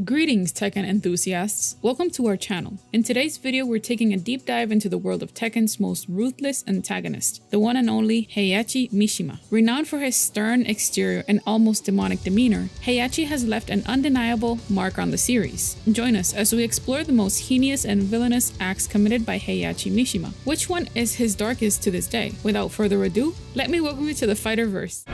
Greetings Tekken enthusiasts, welcome to our channel. In today's video we're taking a deep dive into the world of Tekken's most ruthless antagonist, the one and only Heihachi Mishima. Renowned for his stern exterior and almost demonic demeanor, Heihachi has left an undeniable mark on the series. Join us as we explore the most heinous and villainous acts committed by Heihachi Mishima. Which one is his darkest to this day? Without further ado, let me welcome you to the Fighterverse.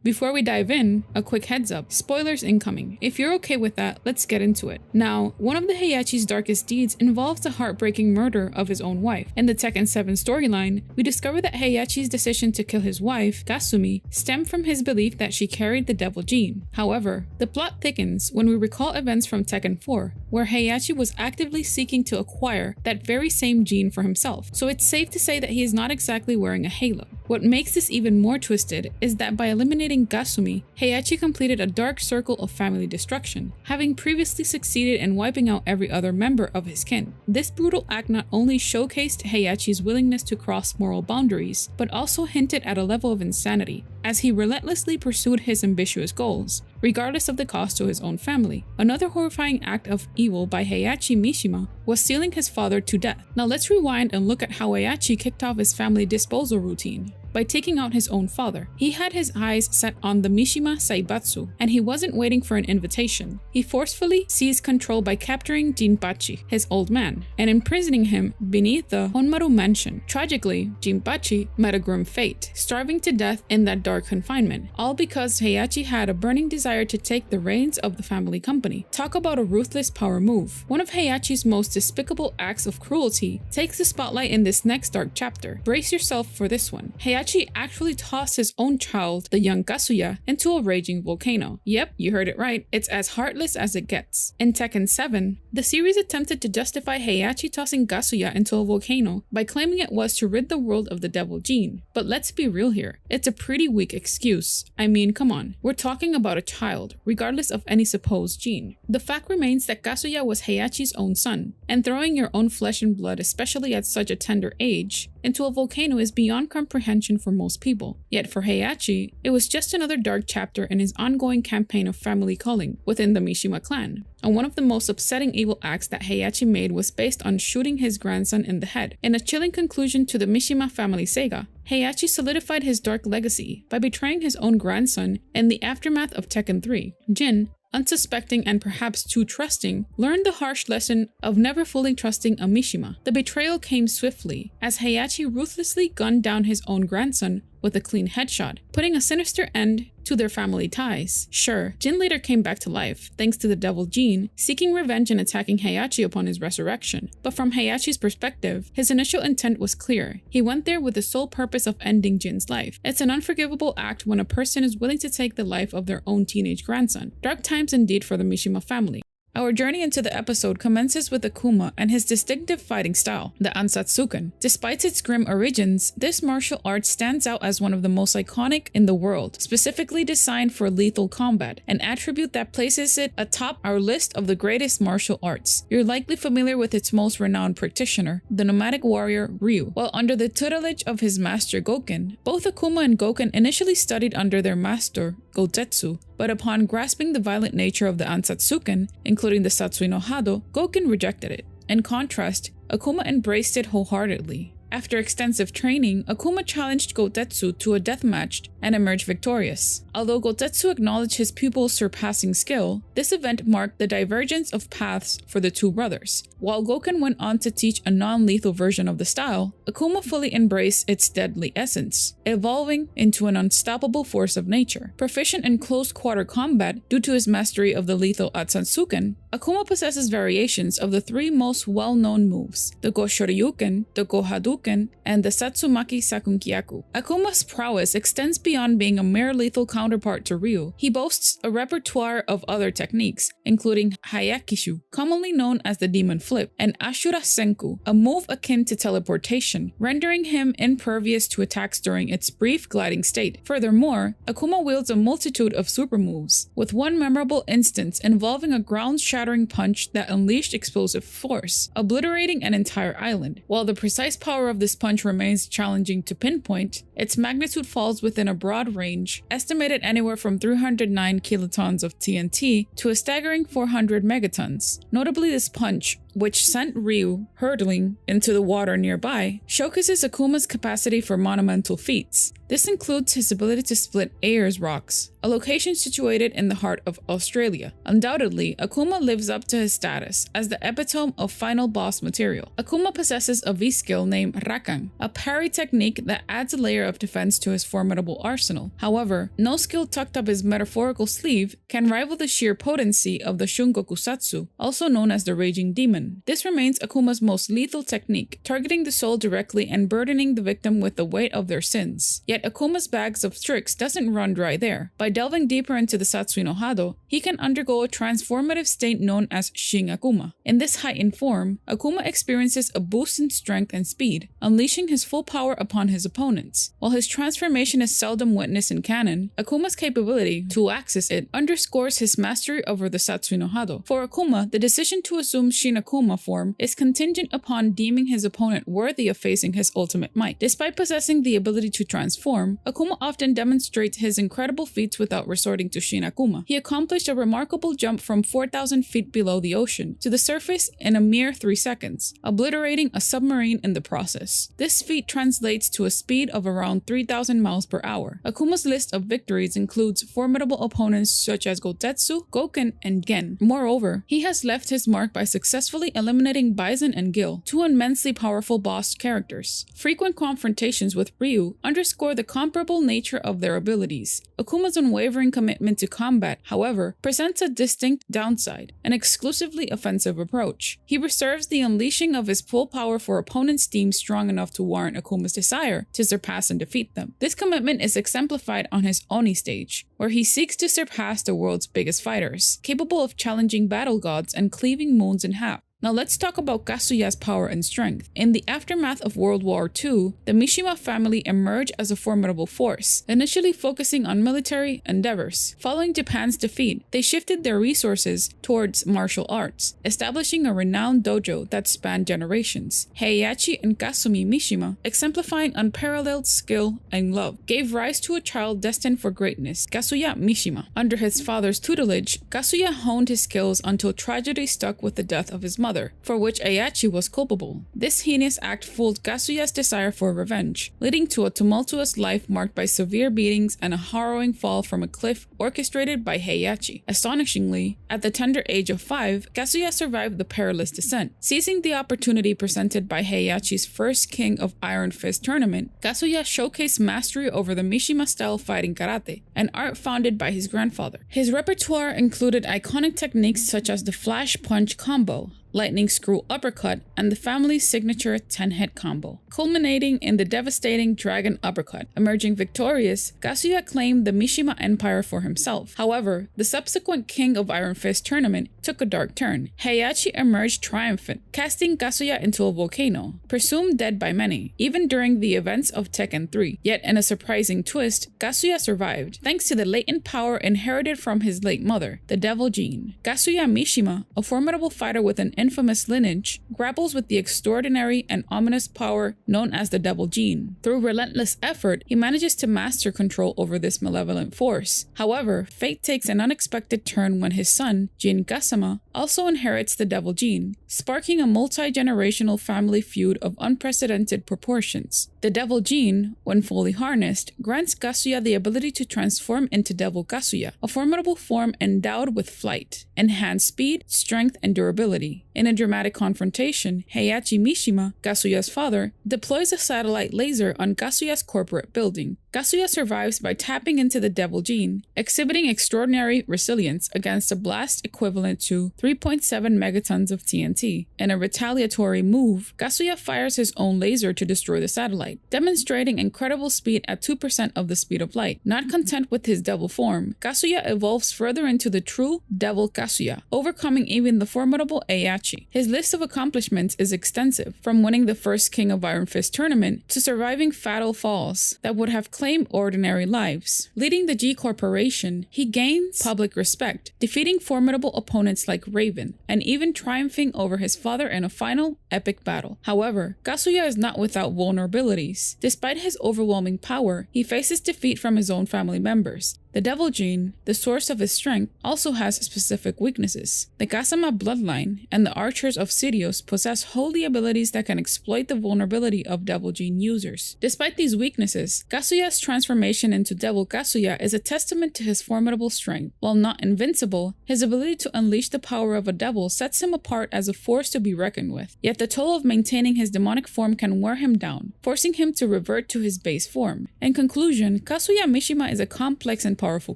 Before we dive in, a quick heads up, spoilers incoming. If you're okay with that, let's get into it. Now, one of the Heihachi's darkest deeds involves the heartbreaking murder of his own wife. In the Tekken 7 storyline, we discover that Heihachi's decision to kill his wife, Kasumi, stemmed from his belief that she carried the devil gene. However, the plot thickens when we recall events from Tekken 4, where Heihachi was actively seeking to acquire that very same gene for himself, so it's safe to say that he is not exactly wearing a halo. What makes this even more twisted is that by eliminating Kasumi, Heihachi completed a dark circle of family destruction, having previously succeeded in wiping out every other member of his kin. This brutal act not only showcased Heihachi's willingness to cross moral boundaries, but also hinted at a level of insanity, as he relentlessly pursued his ambitious goals, regardless of the cost to his own family. Another horrifying act of evil by Heihachi Mishima was sealing his father to death. Now let's rewind and look at how Heihachi kicked off his family disposal routine. By taking out his own father, he had his eyes set on the Mishima Saibatsu, and he wasn't waiting for an invitation. He forcefully seized control by capturing Jinpachi, his old man, and imprisoning him beneath the Honmaru mansion. Tragically, Jinpachi met a grim fate, starving to death in that dark confinement, all because Heihachi had a burning desire to take the reins of the family company. Talk about a ruthless power move. One of Heihachi's most despicable acts of cruelty takes the spotlight in this next dark chapter. Brace yourself for this one. Heihachi actually tossed his own child, the young Kazuya, into a raging volcano. Yep, you heard it right, it's as heartless as it gets. In Tekken 7, the series attempted to justify Heihachi tossing Kazuya into a volcano by claiming it was to rid the world of the devil gene. But let's be real here, it's a pretty weak excuse. I mean, come on, we're talking about a child, regardless of any supposed gene. The fact remains that Kazuya was Heihachi's own son, and throwing your own flesh and blood, especially at such a tender age, into a volcano is beyond comprehension for most people. Yet for Heihachi, it was just another dark chapter in his ongoing campaign of family culling within the Mishima clan. And one of the most upsetting evil acts that Heihachi made was based on shooting his grandson in the head. In a chilling conclusion to the Mishima family saga, Heihachi solidified his dark legacy by betraying his own grandson in the aftermath of Tekken 3. Jin, unsuspecting and perhaps too trusting, learned the harsh lesson of never fully trusting a Mishima. The betrayal came swiftly, as Heihachi ruthlessly gunned down his own grandson with a clean headshot, putting a sinister end to their family ties. Sure, Jin later came back to life, thanks to the devil gene, seeking revenge and attacking Heihachi upon his resurrection. But from Heihachi's perspective, his initial intent was clear. He went there with the sole purpose of ending Jin's life. It's an unforgivable act when a person is willing to take the life of their own teenage grandson. Dark times indeed for the Mishima family. Our journey into the episode commences with Akuma and his distinctive fighting style, the Ansatsuken. Despite its grim origins, this martial art stands out as one of the most iconic in the world, specifically designed for lethal combat, an attribute that places it atop our list of the greatest martial arts. You're likely familiar with its most renowned practitioner, the nomadic warrior Ryu. While under the tutelage of his master Goken, both Akuma and Goken initially studied under their master, Gotetsu, but upon grasping the violent nature of the Ansatsuken, including the Satsui no Hado, Goken rejected it. In contrast, Akuma embraced it wholeheartedly. After extensive training, Akuma challenged Gotetsu to a deathmatch and emerged victorious. Although Gotetsu acknowledged his pupil's surpassing skill, this event marked the divergence of paths for the two brothers. While Goken went on to teach a non-lethal version of the style, Akuma fully embraced its deadly essence, evolving into an unstoppable force of nature. Proficient in close-quarter combat due to his mastery of the lethal Ansatsuken, Akuma possesses variations of the three most well-known moves, the Go Shoryuken, the Go Hadouken, Goken, and the Satsumaki Sakunkyaku. Akuma's prowess extends beyond being a mere lethal counterpart to Ryu. He boasts a repertoire of other techniques, including Heihachi, commonly known as the Demon Flip, and Ashura Senku, a move akin to teleportation, rendering him impervious to attacks during its brief gliding state. Furthermore, Akuma wields a multitude of super moves, with one memorable instance involving a ground-shattering punch that unleashed explosive force, obliterating an entire island. While the precise power of this punch remains challenging to pinpoint, its magnitude falls within a broad range, estimated anywhere from 309 kilotons of TNT to a staggering 400 megatons. Notably, this punch, which sent Ryu hurtling into the water nearby, showcases Akuma's capacity for monumental feats. This includes his ability to split Ayers Rocks, a location situated in the heart of Australia. Undoubtedly, Akuma lives up to his status as the epitome of final boss material. Akuma possesses a V-skill named Rakan, a parry technique that adds a layer of defense to his formidable arsenal. However, no skill tucked up his metaphorical sleeve can rival the sheer potency of the Shungokusatsu, also known as the Raging Demon. This remains Akuma's most lethal technique, targeting the soul directly and burdening the victim with the weight of their sins. Yet Akuma's bags of tricks doesn't run dry there. By delving deeper into the Satsui no Hado, he can undergo a transformative state known as Shin Akuma. In this heightened form, Akuma experiences a boost in strength and speed, unleashing his full power upon his opponents. While his transformation is seldom witnessed in canon, Akuma's capability to access it underscores his mastery over the Satsui no Hado. For Akuma, the decision to assume Shin Akuma form is contingent upon deeming his opponent worthy of facing his ultimate might. Despite possessing the ability to transform, Akuma often demonstrates his incredible feats without resorting to Shin Akuma. He accomplished a remarkable jump from 4,000 feet below the ocean to the surface in a mere 3 seconds, obliterating a submarine in the process. This feat translates to a speed of around 3,000 miles per hour. Akuma's list of victories includes formidable opponents such as Gotetsu, Goken, and Gen. Moreover, he has left his mark by successfully eliminating Bison and Gil, two immensely powerful boss characters. Frequent confrontations with Ryu underscore the comparable nature of their abilities. Akuma's unwavering commitment to combat, however, presents a distinct downside, an exclusively offensive approach. He reserves the unleashing of his full power for opponents deemed strong enough to warrant Akuma's desire to surpass and defeat them. This commitment is exemplified on his Oni stage, where he seeks to surpass the world's biggest fighters, capable of challenging battle gods and cleaving moons in half. Now let's talk about Kazuya's power and strength. In the aftermath of World War II, the Mishima family emerged as a formidable force, initially focusing on military endeavors. Following Japan's defeat, they shifted their resources towards martial arts, establishing a renowned dojo that spanned generations. Heihachi and Kasumi Mishima, exemplifying unparalleled skill and love, gave rise to a child destined for greatness, Kazuya Mishima. Under his father's tutelage, Kazuya honed his skills until tragedy struck with the death of his mother, for which Heihachi was culpable. This heinous act fueled Kazuya's desire for revenge, leading to a tumultuous life marked by severe beatings and a harrowing fall from a cliff orchestrated by Heihachi. Astonishingly, at the tender age of 5, Kazuya survived the perilous descent. Seizing the opportunity presented by Heihachi's first King of Iron Fist tournament, Kazuya showcased mastery over the Mishima-style fighting karate, an art founded by his grandfather. His repertoire included iconic techniques such as the flash punch combo, lightning screw uppercut, and the family's signature 10-hit combo, culminating in the devastating dragon uppercut. Emerging victorious, Kazuya claimed the Mishima Empire for himself. However, the subsequent King of Iron Fist tournament took a dark turn. Heihachi emerged triumphant, casting Kazuya into a volcano, presumed dead by many, even during the events of Tekken 3. Yet in a surprising twist, Kazuya survived, thanks to the latent power inherited from his late mother, the Devil Gene. Kazuya Mishima, a formidable fighter with an infamous lineage, grapples with the extraordinary and ominous power known as the Devil Gene. Through relentless effort, he manages to master control over this malevolent force. However, fate takes an unexpected turn when his son, Jin Gasama, also inherits the Devil Gene, sparking a multi-generational family feud of unprecedented proportions. The Devil Gene, when fully harnessed, grants Kazuya the ability to transform into Devil Kazuya, a formidable form endowed with flight, enhanced speed, strength, and durability. In a dramatic confrontation, Heihachi Mishima, Kazuya's father, deploys a satellite laser on Kazuya's corporate building, Kazuya survives by tapping into the devil gene, exhibiting extraordinary resilience against a blast equivalent to 3.7 megatons of TNT. In a retaliatory move, Kazuya fires his own laser to destroy the satellite, demonstrating incredible speed at 2% of the speed of light. Not content with his devil form, Kazuya evolves further into the true Devil Kazuya, overcoming even the formidable Heihachi. His list of accomplishments is extensive, from winning the first King of Iron Fist tournament to surviving fatal falls that would have claimed ordinary lives. Leading the G Corporation, he gains public respect, defeating formidable opponents like Raven, and even triumphing over his father in a final, epic battle. However, Kazuya is not without vulnerabilities. Despite his overwhelming power, he faces defeat from his own family members. The Devil Gene, the source of his strength, also has specific weaknesses. The Kasama bloodline and the Archers of Sirius possess holy abilities that can exploit the vulnerability of Devil Gene users. Despite these weaknesses, Kazuya's transformation into Devil Kazuya is a testament to his formidable strength. While not invincible, his ability to unleash the power of a devil sets him apart as a force to be reckoned with. Yet the toll of maintaining his demonic form can wear him down, forcing him to revert to his base form. In conclusion, Kazuya Mishima is a complex and powerful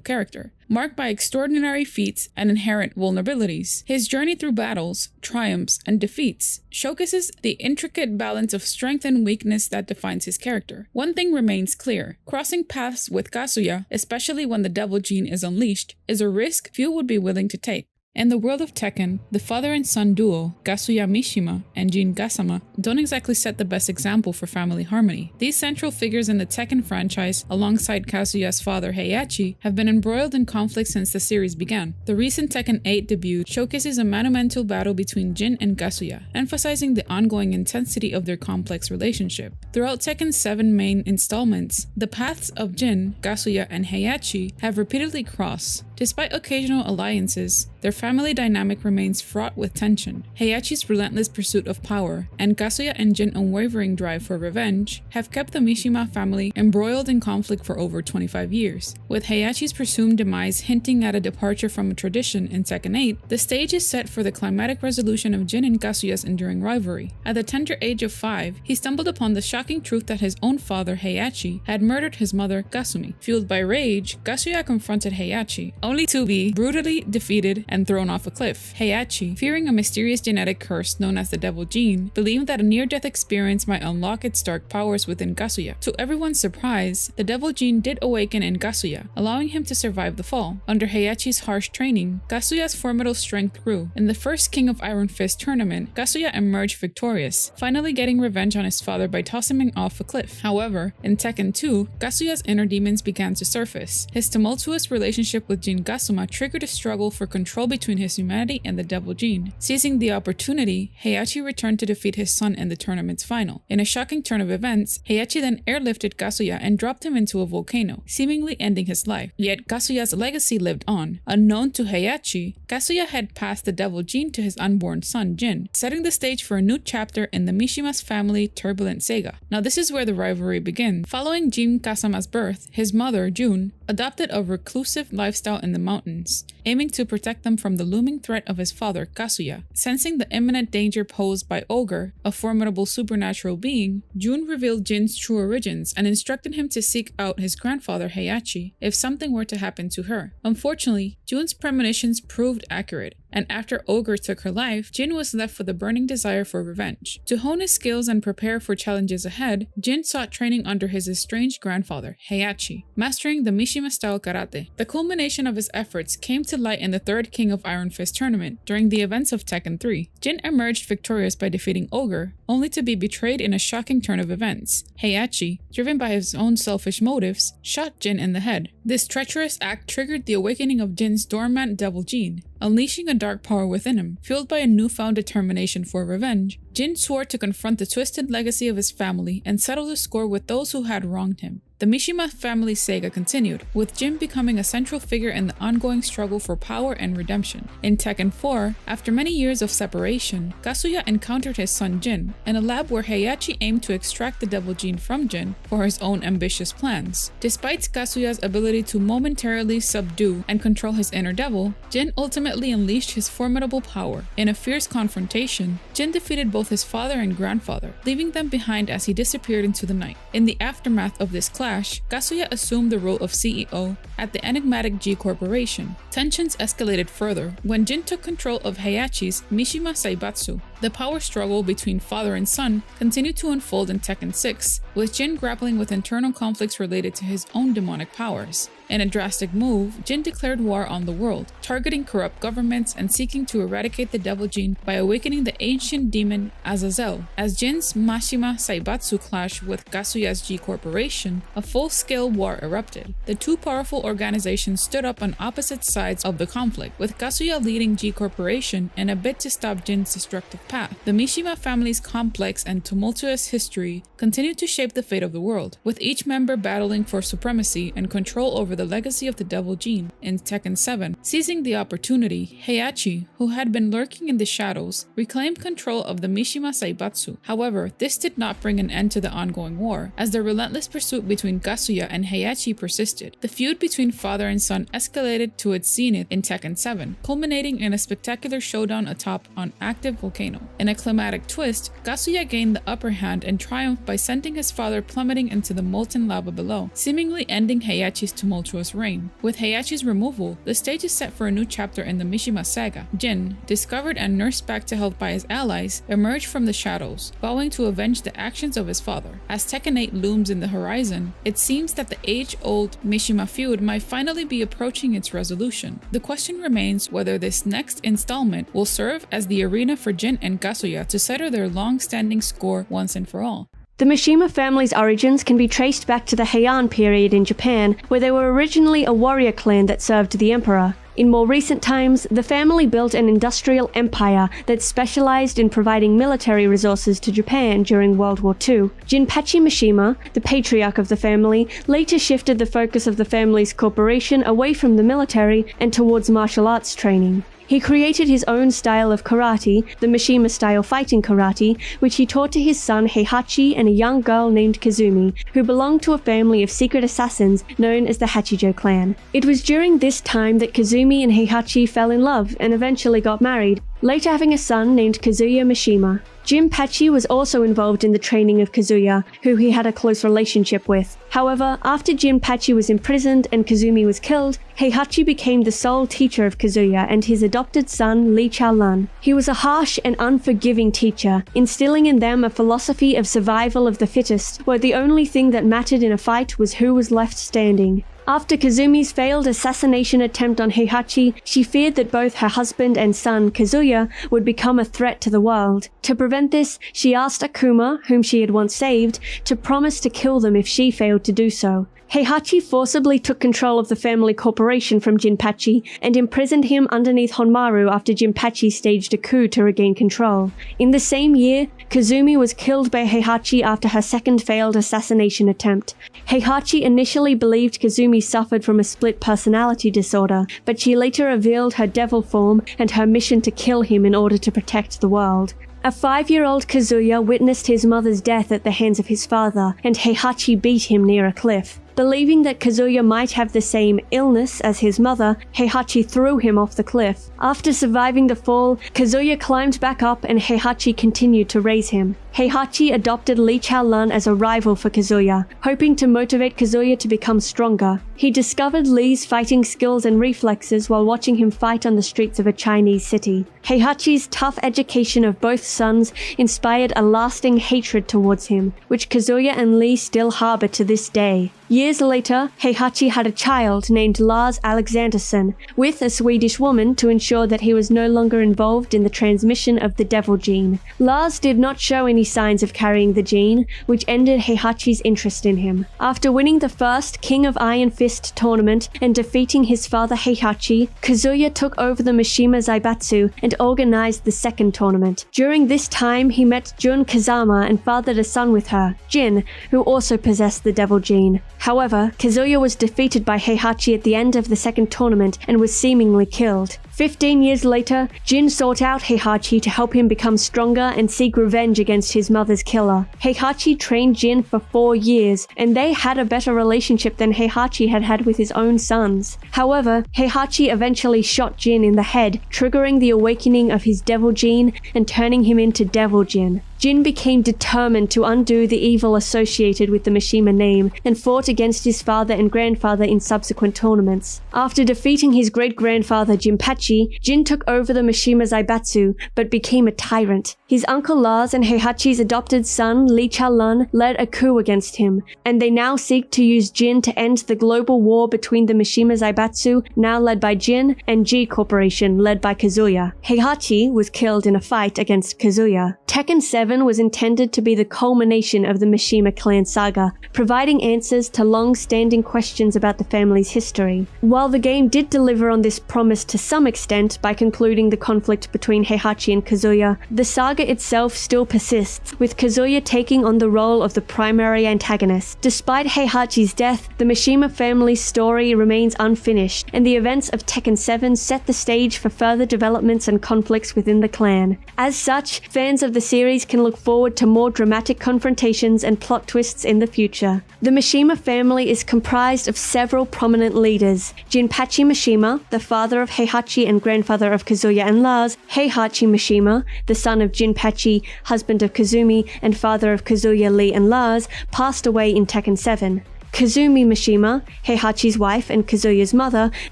character, marked by extraordinary feats and inherent vulnerabilities. His journey through battles, triumphs, and defeats showcases the intricate balance of strength and weakness that defines his character. One thing remains clear: crossing paths with Kazuya, especially when the Devil Gene is unleashed, is a risk few would be willing to take. In the world of Tekken, the father and son duo, Kazuya Mishima and Jin Kasama, don't exactly set the best example for family harmony. These central figures in the Tekken franchise, alongside Kazuya's father Heihachi, have been embroiled in conflict since the series began. The recent Tekken 8 debut showcases a monumental battle between Jin and Kazuya, emphasizing the ongoing intensity of their complex relationship. Throughout Tekken's 7 main installments, the paths of Jin, Kazuya, and Heihachi have repeatedly crossed. Despite occasional alliances, their family dynamic remains fraught with tension. Heihachi's relentless pursuit of power and Kazuya and Jin's unwavering drive for revenge have kept the Mishima family embroiled in conflict for over 25 years. With Heihachi's presumed demise hinting at a departure from a tradition in Tekken 8, the stage is set for the climatic resolution of Jin and Kazuya's enduring rivalry. At the tender age of 5, he stumbled upon the shocking truth that his own father, Heihachi, had murdered his mother, Kasumi. Fueled by rage, Kazuya confronted Heihachi, only to be brutally defeated and thrown off a cliff. Heihachi, fearing a mysterious genetic curse known as the Devil Gene, believed that a near-death experience might unlock its dark powers within Kazuya. To everyone's surprise, the Devil Gene did awaken in Kazuya, allowing him to survive the fall. Under Heihachi's harsh training, Kazuya's formidable strength grew. In the first King of Iron Fist tournament, Kazuya emerged victorious, finally getting revenge on his father by tossing him off a cliff. However, in Tekken 2, Kazuya's inner demons began to surface. His tumultuous relationship with Jin Kasuma triggered a struggle for control between his humanity and the Devil Gene. Seizing the opportunity, Heihachi returned to defeat his son in the tournament's final. In a shocking turn of events, Heihachi then airlifted Kazuya and dropped him into a volcano, seemingly ending his life. Yet Kazuya's legacy lived on. Unknown to Heihachi, Kazuya had passed the Devil Gene to his unborn son Jin, setting the stage for a new chapter in the Mishima's family turbulent saga. Now this is where the rivalry begins. Following Jin Kasama's birth, his mother, Jun, adopted a reclusive lifestyle in the mountains, aiming to protect them from the looming threat of his father, Kazuya. Sensing the imminent danger posed by Ogre, a formidable supernatural being, Jun revealed Jin's true origins and instructed him to seek out his grandfather Heihachi if something were to happen to her. Unfortunately, Jun's premonitions proved accurate, and after Ogre took her life, Jin was left with a burning desire for revenge. To hone his skills and prepare for challenges ahead, Jin sought training under his estranged grandfather, Heihachi, mastering the Mishima-style karate. The culmination of his efforts came to light in the third King of Iron Fist tournament during the events of Tekken 3. Jin emerged victorious by defeating Ogre, only to be betrayed in a shocking turn of events. Heihachi, driven by his own selfish motives, shot Jin in the head. This treacherous act triggered the awakening of Jin's dormant Devil Gene, unleashing a dark power within him. Fueled by a newfound determination for revenge, Jin swore to confront the twisted legacy of his family and settle the score with those who had wronged him. The Mishima family saga continued, with Jin becoming a central figure in the ongoing struggle for power and redemption. In Tekken 4, after many years of separation, Kazuya encountered his son Jin in a lab where Heihachi aimed to extract the Devil Gene from Jin for his own ambitious plans. Despite Kazuya's ability to momentarily subdue and control his inner devil, Jin ultimately unleashed his formidable power. In a fierce confrontation, Jin defeated both his father and grandfather, leaving them behind as he disappeared into the night. In the aftermath of this clash, clash, Kazuya assumed the role of CEO at the enigmatic G Corporation. Tensions escalated further when Jin took control of Heihachi's Mishima Saibatsu. The power struggle between father and son continued to unfold in Tekken 6, with Jin grappling with internal conflicts related to his own demonic powers. In a drastic move, Jin declared war on the world, targeting corrupt governments and seeking to eradicate the devil gene by awakening the ancient demon Azazel. As Jin's Mishima Saibatsu clashed with Kazuya's G Corporation, a full-scale war erupted. The two powerful organizations stood up on opposite sides of the conflict, with Kazuya leading G Corporation in a bid to stop Jin's destructive path. The Mishima family's complex and tumultuous history continued to shape the fate of the world, with each member battling for supremacy and control over the legacy of the devil gene. In Tekken 7, seizing the opportunity, Heihachi, who had been lurking in the shadows, reclaimed control of the Mishima Saibatsu. However, this did not bring an end to the ongoing war, as the relentless pursuit between Kazuya and Heihachi persisted. The feud between father and son escalated to its zenith in Tekken 7, culminating in a spectacular showdown atop an active volcano. In a climatic twist, Kazuya gained the upper hand and triumphed by sending his father plummeting into the molten lava below, seemingly ending Heihachi's tumultuous reign. With Heihachi's removal, the stage is set for a new chapter in the Mishima Saga. Jin, discovered and nursed back to health by his allies, emerged from the shadows, vowing to avenge the actions of his father. As Tekken 8 looms in the horizon, it seems that the age-old Mishima feud might finally be approaching its resolution. The question remains whether this next installment will serve as the arena for Jin and Kazuya to settle their long-standing score once and for all. The Mishima family's origins can be traced back to the Heian period in Japan, where they were originally a warrior clan that served the emperor. In more recent times, the family built an industrial empire that specialized in providing military resources to Japan during World War II. Jinpachi Mishima, the patriarch of the family, later shifted the focus of the family's corporation away from the military and towards martial arts training. He created his own style of karate, the Mishima-style fighting karate, which he taught to his son Heihachi and a young girl named Kazumi, who belonged to a family of secret assassins known as the Hachijo clan. It was during this time that Kazumi and Heihachi fell in love and eventually got married, later having a son named Kazuya Mishima. Jinpachi was also involved in the training of Kazuya, who he had a close relationship with. However, after Jinpachi was imprisoned and Kazumi was killed, Heihachi became the sole teacher of Kazuya and his adopted son Li Chaolan. He was a harsh and unforgiving teacher, instilling in them a philosophy of survival of the fittest, where the only thing that mattered in a fight was who was left standing. After Kazumi's failed assassination attempt on Heihachi, she feared that both her husband and son, Kazuya, would become a threat to the world. To prevent this, she asked Akuma, whom she had once saved, to promise to kill them if she failed to do so. Heihachi forcibly took control of the family corporation from Jinpachi and imprisoned him underneath Honmaru after Jinpachi staged a coup to regain control. In the same year, Kazumi was killed by Heihachi after her second failed assassination attempt. Heihachi initially believed Kazumi suffered from a split personality disorder, but she later revealed her devil form and her mission to kill him in order to protect the world. A 5-year-old Kazuya witnessed his mother's death at the hands of his father, and Heihachi beat him near a cliff. Believing that Kazuya might have the same illness as his mother, Heihachi threw him off the cliff. After surviving the fall, Kazuya climbed back up and Heihachi continued to raise him. Heihachi adopted Li Chaolan as a rival for Kazuya, hoping to motivate Kazuya to become stronger. He discovered Li's fighting skills and reflexes while watching him fight on the streets of a Chinese city. Heihachi's tough education of both sons inspired a lasting hatred towards him, which Kazuya and Li still harbor to this day. Years later, Heihachi had a child named Lars Alexandersson with a Swedish woman to ensure that he was no longer involved in the transmission of the devil gene. Lars did not show any signs of carrying the gene, which ended Heihachi's interest in him. After winning the first King of Iron Fist tournament and defeating his father Heihachi, Kazuya took over the Mishima Zaibatsu and organized the second tournament. During this time, he met Jun Kazama and fathered a son with her, Jin, who also possessed the devil gene. However, Kazuya was defeated by Heihachi at the end of the second tournament and was seemingly killed. 15 years later, Jin sought out Heihachi to help him become stronger and seek revenge against his mother's killer. Heihachi trained Jin for 4 years, and they had a better relationship than Heihachi had had with his own sons. However, Heihachi eventually shot Jin in the head, triggering the awakening of his devil gene and turning him into Devil Jin. Jin became determined to undo the evil associated with the Mishima name and fought against his father and grandfather in subsequent tournaments. After defeating his great-grandfather Jinpachi, Jin took over the Mishima Zaibatsu, but became a tyrant. His uncle Lars and Heihachi's adopted son Li Chaolun led a coup against him, and they now seek to use Jin to end the global war between the Mishima Zaibatsu, now led by Jin, and G Corporation, led by Kazuya. Heihachi was killed in a fight against Kazuya. Tekken 7 was intended to be the culmination of the Mishima clan saga, providing answers to long-standing questions about the family's history. While the game did deliver on this promise to some extent by concluding the conflict between Heihachi and Kazuya, the saga itself still persists, with Kazuya taking on the role of the primary antagonist. Despite Heihachi's death, the Mishima family's story remains unfinished, and the events of Tekken 7 set the stage for further developments and conflicts within the clan. As such, fans of the series can look forward to more dramatic confrontations and plot twists in the future. The Mishima family is comprised of several prominent leaders: Jinpachi Mishima, the father of Heihachi and grandfather of Kazuya and Lars; Heihachi Mishima, the son of Jinpachi, husband of Kazumi, and father of Kazuya, Lee, and Lars, passed away in Tekken 7. Kazumi Mishima, Heihachi's wife and Kazuya's mother,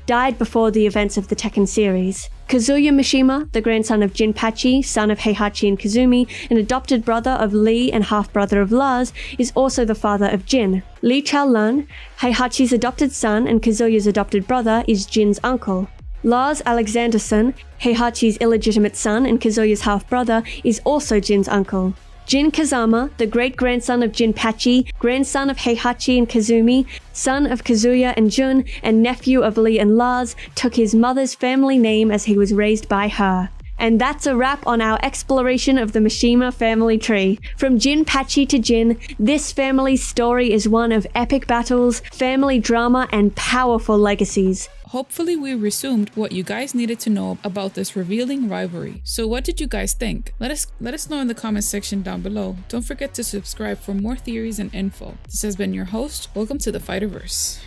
died before the events of the Tekken series. Kazuya Mishima, the grandson of Jinpachi, son of Heihachi and Kazumi, and adopted brother of Lee and half-brother of Lars, is also the father of Jin. Li Chaolun, Heihachi's adopted son and Kazuya's adopted brother, is Jin's uncle. Lars Alexanderson, Heihachi's illegitimate son and Kazuya's half-brother, is also Jin's uncle. Jin Kazama, the great-grandson of Jinpachi, grandson of Heihachi and Kazumi, son of Kazuya and Jun, and nephew of Lee and Lars, took his mother's family name as he was raised by her. And that's a wrap on our exploration of the Mishima family tree. From Jinpachi to Jin, this family's story is one of epic battles, family drama, and powerful legacies. Hopefully we resumed what you guys needed to know about this revealing rivalry. So what did you guys think? Let us know in the comment section down below. Don't forget to subscribe for more theories and info. This has been your host. Welcome to the Fighterverse.